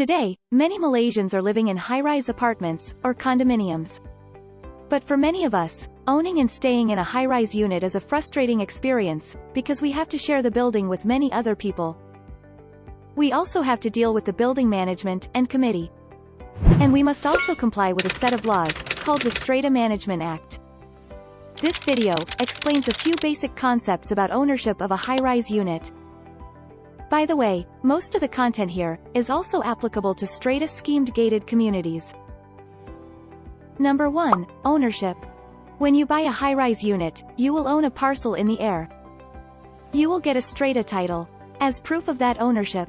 Today, many Malaysians are living in high-rise apartments, or condominiums. But for many of us, owning and staying in a high-rise unit is a frustrating experience, because we have to share the building with many other people. We also have to deal with the building management and committee. And we must also comply with a set of laws, called the Strata Management Act. This video explains a few basic concepts about ownership of a high-rise unit. By the way, most of the content here is also applicable to strata-schemed gated communities. Number 1. Ownership. When you buy a high-rise unit, you will own a parcel in the air. You will get a strata title as proof of that ownership.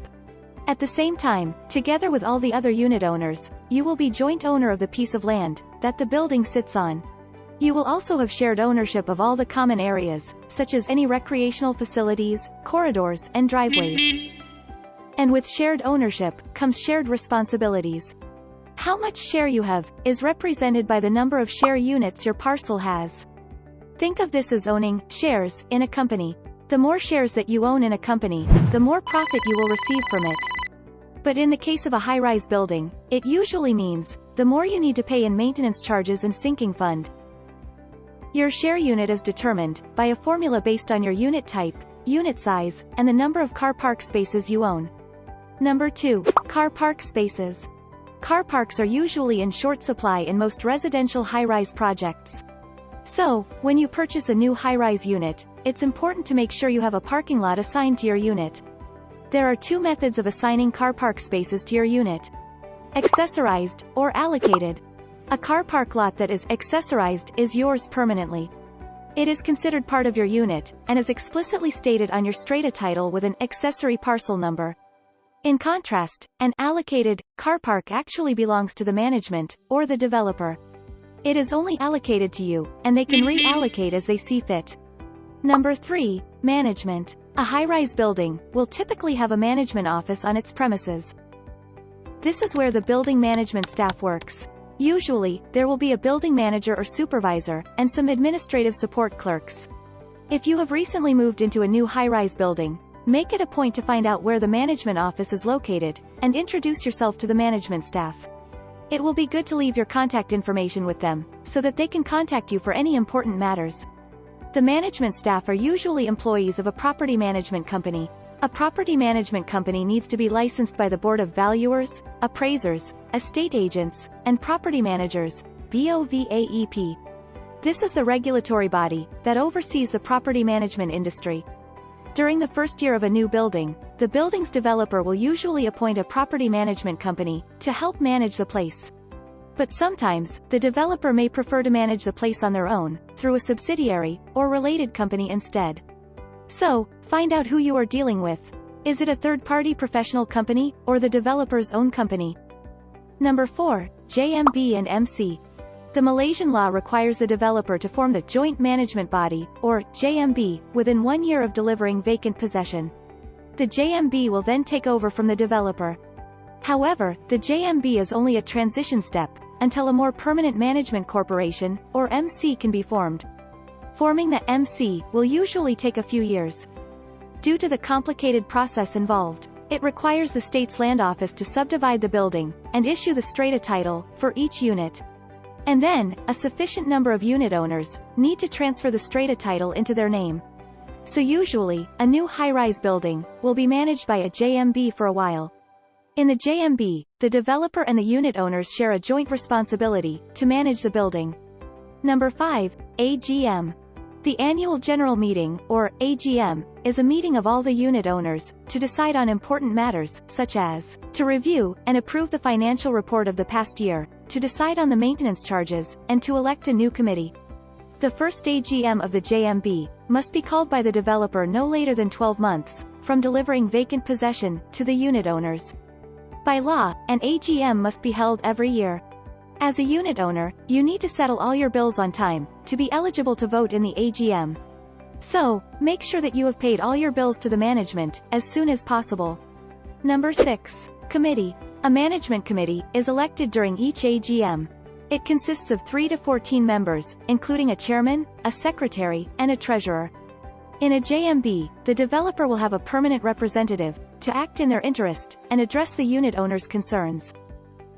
At the same time, together with all the other unit owners, you will be joint owner of the piece of land that the building sits on. You will also have shared ownership of all the common areas, such as any recreational facilities, corridors, and driveways. And with shared ownership comes shared responsibilities. How much share you have is represented by the number of share units your parcel has. Think of this as owning shares in a company. The more shares that you own in a company, the more profit you will receive from it. But in the case of a high-rise building, it usually means the more you need to pay in maintenance charges and sinking fund. Your share unit is determined by a formula based on your unit type, unit size, and the number of car park spaces you own. Number 2. Car park spaces. Car parks are usually in short supply in most residential high-rise projects. So, when you purchase a new high-rise unit, it's important to make sure you have a parking lot assigned to your unit. There are two methods of assigning car park spaces to your unit: accessorized or allocated. A car park lot that is accessorized is yours permanently. It is considered part of your unit, and is explicitly stated on your strata title with an accessory parcel number. In contrast, an allocated car park actually belongs to the management, or the developer. It is only allocated to you, and they can reallocate as they see fit. Number 3. Management. A high-rise building will typically have a management office on its premises. This is where the building management staff works. Usually, there will be a building manager or supervisor, and some administrative support clerks. If you have recently moved into a new high-rise building, make it a point to find out where the management office is located, and introduce yourself to the management staff. It will be good to leave your contact information with them, so that they can contact you for any important matters. The management staff are usually employees of a property management company. A property management company needs to be licensed by the Board of Valuers, Appraisers, Estate Agents, and Property Managers, BOVAEP. This is the regulatory body that oversees the property management industry. During the first year of a new building, the building's developer will usually appoint a property management company to help manage the place. But sometimes, the developer may prefer to manage the place on their own, through a subsidiary or related company instead. So, find out who you are dealing with. Is it a third-party professional company, or the developer's own company? Number 4. JMB and MC. The Malaysian law requires the developer to form the Joint Management Body, or JMB, within 1 year of delivering vacant possession. The JMB will then take over from the developer. However, the JMB is only a transition step, until a more permanent management corporation, or MC, can be formed. Forming the MC will usually take a few years. Due to the complicated process involved, it requires the state's land office to subdivide the building, and issue the strata title for each unit. And then, a sufficient number of unit owners need to transfer the strata title into their name. So usually, a new high-rise building will be managed by a JMB for a while. In the JMB, the developer and the unit owners share a joint responsibility to manage the building. Number 5. AGM. The Annual General Meeting, or AGM, is a meeting of all the unit owners to decide on important matters, such as to review and approve the financial report of the past year, to decide on the maintenance charges, and to elect a new committee. The first AGM of the JMB must be called by the developer no later than 12 months from delivering vacant possession to the unit owners. By law, an AGM must be held every year. As a unit owner, you need to settle all your bills on time to be eligible to vote in the AGM. So, make sure that you have paid all your bills to the management as soon as possible. Number 6. Committee. A management committee is elected during each AGM. It consists of 3 to 14 members, including a chairman, a secretary, and a treasurer. In a JMB, the developer will have a permanent representative to act in their interest and address the unit owner's concerns.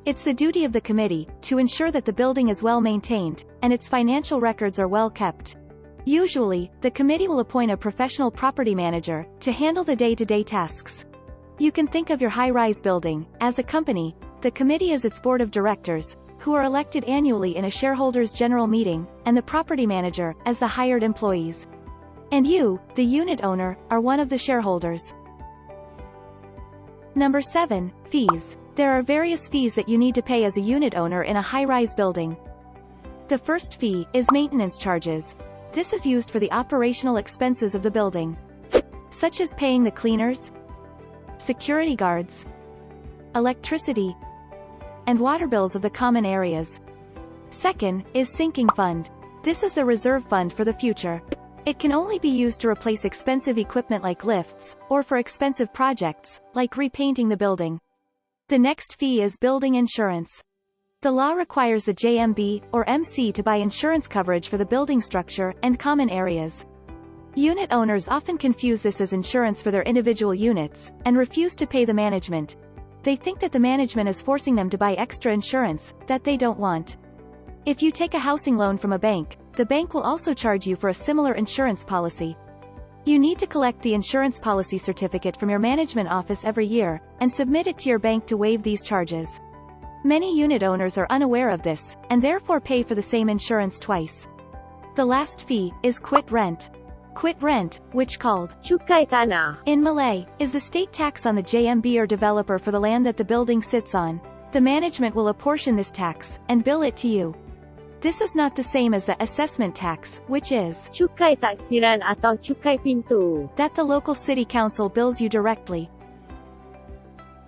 It's the duty of the committee to ensure that the building is well maintained and its financial records are well kept. Usually, the committee will appoint a professional property manager to handle the day-to-day tasks. You can think of your high-rise building as a company. The committee is its board of directors, who are elected annually in a shareholders' general meeting, and the property manager as the hired employees. And you, the unit owner, are one of the shareholders. Number 7. Fees. There are various fees that you need to pay as a unit owner in a high-rise building. The first fee is maintenance charges. This is used for the operational expenses of the building, such as paying the cleaners, security guards, electricity, and water bills of the common areas. Second is sinking fund. This is the reserve fund for the future. It can only be used to replace expensive equipment like lifts, or for expensive projects, like repainting the building. The next fee is building insurance. The law requires the JMB or MC to buy insurance coverage for the building structure and common areas. Unit owners often confuse this as insurance for their individual units, and refuse to pay the management. They think that the management is forcing them to buy extra insurance that they don't want. If you take a housing loan from a bank, the bank will also charge you for a similar insurance policy. You need to collect the insurance policy certificate from your management office every year, and submit it to your bank to waive these charges. Many unit owners are unaware of this, and therefore pay for the same insurance twice. The last fee is quit rent. Quit rent, which called cukai tanah in Malay, is the state tax on the JMB or developer for the land that the building sits on. The management will apportion this tax, and bill it to you. This is not the same as the assessment tax, which is cukai taksiran atau cukai pintu, that the local city council bills you directly.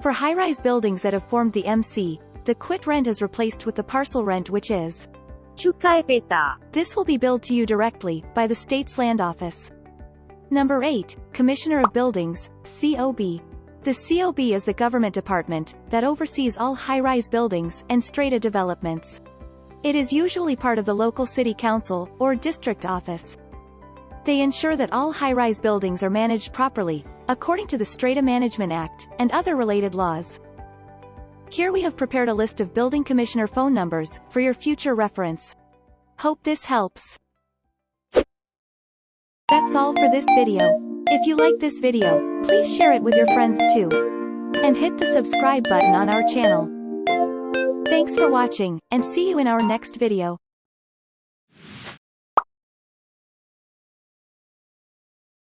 For high-rise buildings that have formed the MC, the quit rent is replaced with the parcel rent, which is cukai peta. This will be billed to you directly by the state's land office. Number 8. Commissioner of Buildings, COB. The COB is the government department that oversees all high-rise buildings and strata developments. It is usually part of the local city council or district office. They ensure that all high-rise buildings are managed properly, according to the Strata Management Act, and other related laws. Here we have prepared a list of building commissioner phone numbers for your future reference. Hope this helps. That's all for this video. If you like this video, please share it with your friends too. And hit the subscribe button on our channel. Thanks for watching, and see you in our next video.